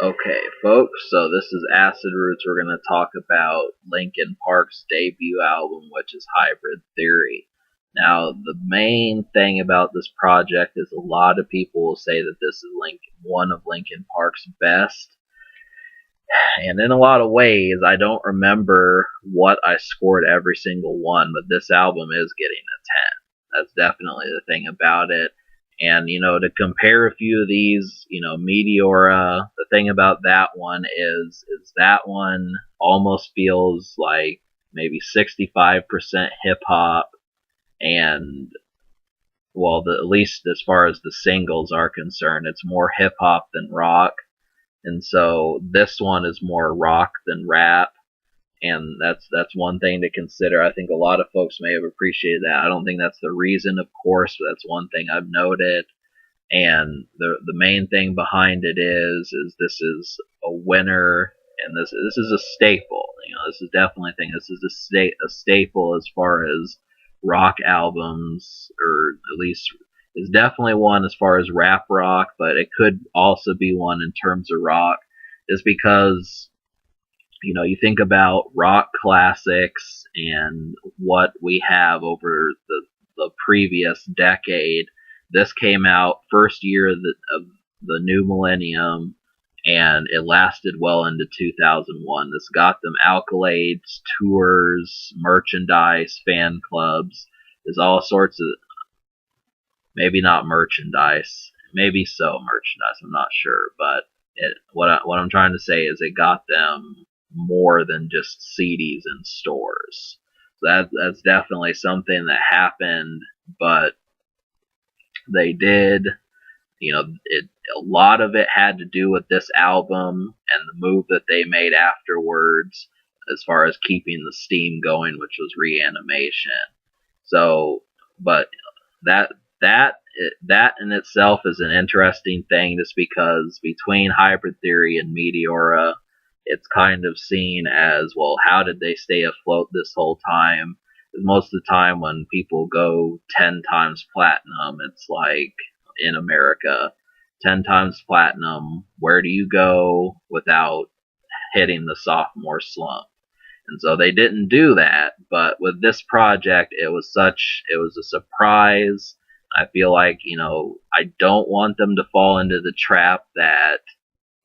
Okay, folks, so this is Acid Roots. We're going to talk about Linkin Park's debut album, which is Hybrid Theory. Now, the main thing about this project is a lot of people will say that this is one of Linkin Park's best. And in a lot of ways, I don't remember what I scored every single one, but this album is getting a 10. That's definitely the thing about it. And, to compare a few of these, Meteora, the thing about that one is that one almost feels like maybe 65% hip hop and, well, at least as far as the singles are concerned, it's more hip hop than rock. And so this one is more rock than rap, and that's one thing to consider. I think a lot of folks may have appreciated that. I don't think that's the reason, of course, but that's one thing I've noted. And the main thing behind it is this is a winner, and this is a staple. This is definitely a thing. This is a staple as far as rock albums, or at least is definitely one as far as rap rock, but it could also be one in terms of rock, is because you think about rock classics and what we have over the previous decade. This came out first year of the new millennium, and it lasted well into 2001. This got them accolades, tours, merchandise, fan clubs. There's all sorts of, maybe not merchandise, maybe so merchandise. I'm not sure, but what I'm trying to say is it got them more than just CDs in stores. So that's definitely something that happened, but they did. A lot of it had to do with this album and the move that they made afterwards, as far as keeping the steam going, which was reanimation. So, but that that that in itself is an interesting thing, just because between Hybrid Theory and Meteora, it's kind of seen as, well, how did they stay afloat this whole time? Most of the time when people go 10 times platinum, it's like, in America, 10 times platinum, where do you go without hitting the sophomore slump? And so they didn't do that, but with this project, it was a surprise. I feel like, I don't want them to fall into the trap that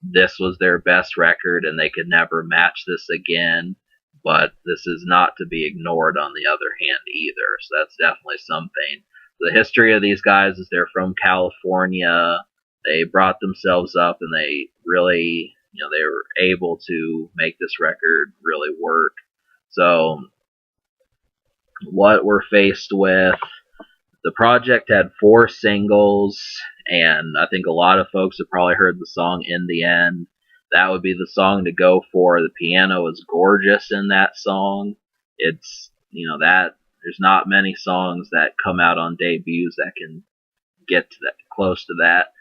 this was their best record and they could never match this again. But this is not to be ignored on the other hand either. So that's definitely something. The history of these guys is they're from California. They brought themselves up, and they really, they were able to make this record really work. So what we're faced with, the project had 4 singles, and I think a lot of folks have probably heard the song In the End. That would be the song to go for. The piano is gorgeous in that song. It's, that there's not many songs that come out on debuts that can get to that, close to that.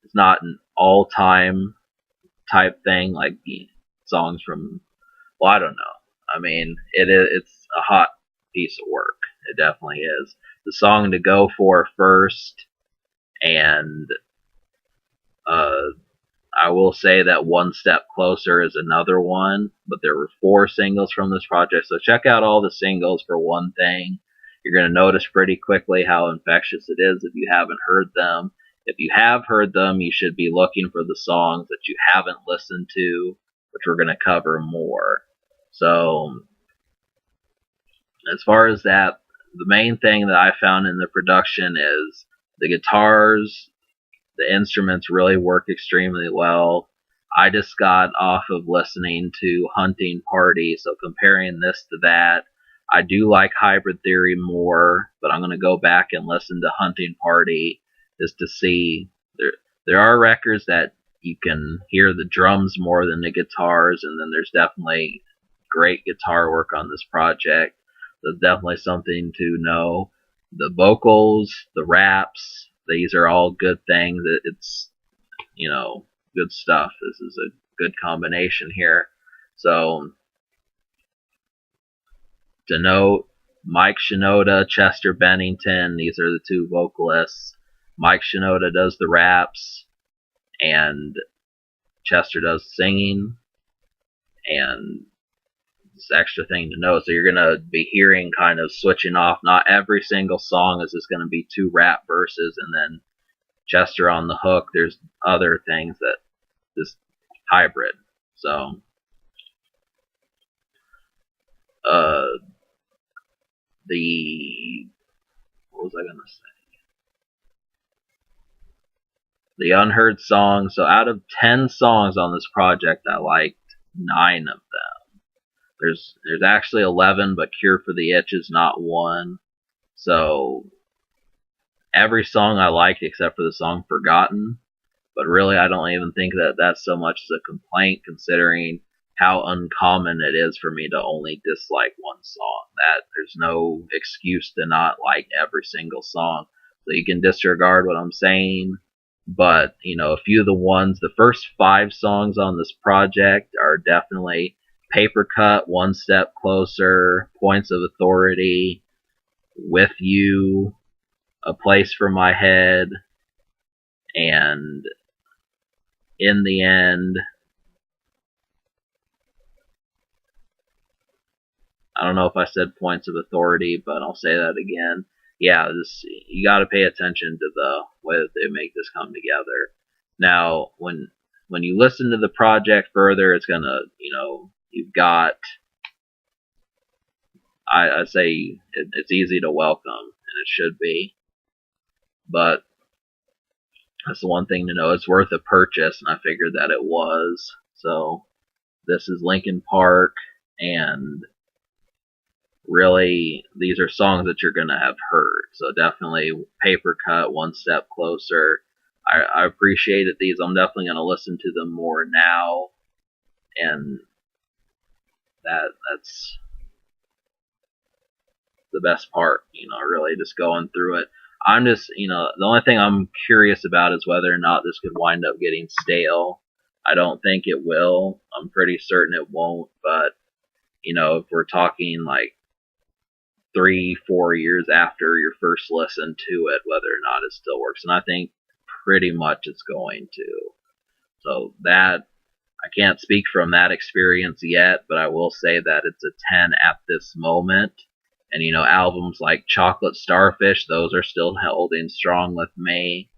It's not an all-time type thing like songs from, well, I don't know. I mean, it's a hot piece of work. It definitely is. The song to go for first, and I will say that One Step Closer is another one, but there were 4 singles from this project, so check out all the singles for one thing. You're going to notice pretty quickly how infectious it is if you haven't heard them. If you have heard them, you should be looking for the songs that you haven't listened to, which we're going to cover more. So, as far as that, the main thing that I found in the production is the guitars, the instruments really work extremely well. I just got off of listening to Hunting Party, so comparing this to that, I do like Hybrid Theory more, but I'm going to go back and listen to Hunting Party just to see. There are records that you can hear the drums more than the guitars, and then there's definitely great guitar work on this project. That's definitely something to know. The vocals, the raps, these are all good things. It's, good stuff. This is a good combination here. So, to note, Mike Shinoda, Chester Bennington, these are the 2 vocalists. Mike Shinoda does the raps, and Chester does singing, and it's an extra thing to know. So you're gonna be hearing kind of switching off. Not every single song is just gonna be 2 rap verses and then Chester on the hook. There's other things that this hybrid. So the what was I gonna say? The unheard songs. So out of 10 songs on this project, I liked 9 of them. There's actually 11, but Cure for the Itch is not one. So every song I liked except for the song Forgotten. But really, I don't even think that that's so much as a complaint, considering how uncommon it is for me to only dislike one song. That there's no excuse to not like every single song. So you can disregard what I'm saying, but a few of the ones, the first 5 songs on this project are definitely Paper Cut, One Step Closer, Points of Authority, With You, A Place for My Head, and In the End. I don't know if I said Points of Authority, but I'll say that again. Yeah, you got to pay attention to the way that they make this come together. Now, when you listen to the project further, it's gonna, you've got. I say it's easy to welcome, and it should be. But that's the one thing to know. It's worth a purchase, and I figured that it was. So this is Linkin Park, and really, these are songs that you're going to have heard. So definitely Paper Cut, One Step Closer. I appreciated these. I'm definitely going to listen to them more now. And that's the best part, really just going through it. I'm just, the only thing I'm curious about is whether or not this could wind up getting stale. I don't think it will. I'm pretty certain it won't. But, if we're talking like 3-4 years after your first listen to it, whether or not it still works. And I think pretty much it's going to. So that, I can't speak from that experience yet, but I will say that it's a 10 at this moment. And albums like Chocolate Starfish, those are still holding strong with me.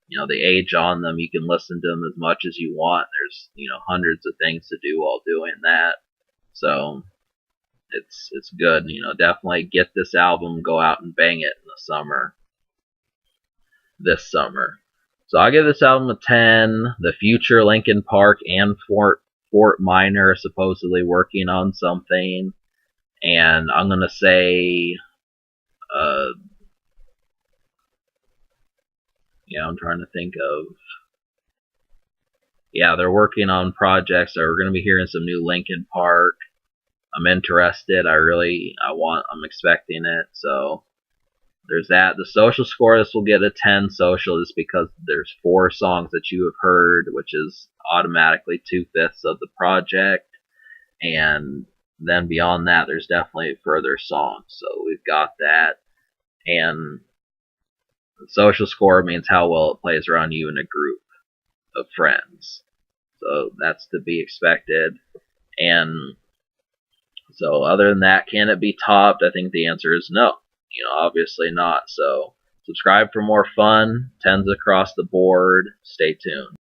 The age on them, you can listen to them as much as you want. There's hundreds of things to do while doing that. So it's good. Definitely get this album, go out and bang it in the summer. This summer. So I'll give this album a 10. The future Linkin Park and Fort Minor are supposedly working on something. And I'm going to say, I'm trying to think of, they're working on projects. So we're going to be hearing some new Linkin Park. I'm interested. I'm expecting it. So there's that. The social score, this will get a 10 social just because there's 4 songs that you have heard, which is automatically 2/5 of the project. And then beyond that, there's definitely further songs. So we've got that. And the social score means how well it plays around you in a group of friends. So that's to be expected. And so other than that, can it be topped? I think the answer is no. Obviously not. So subscribe for more fun. 10s across the board. Stay tuned.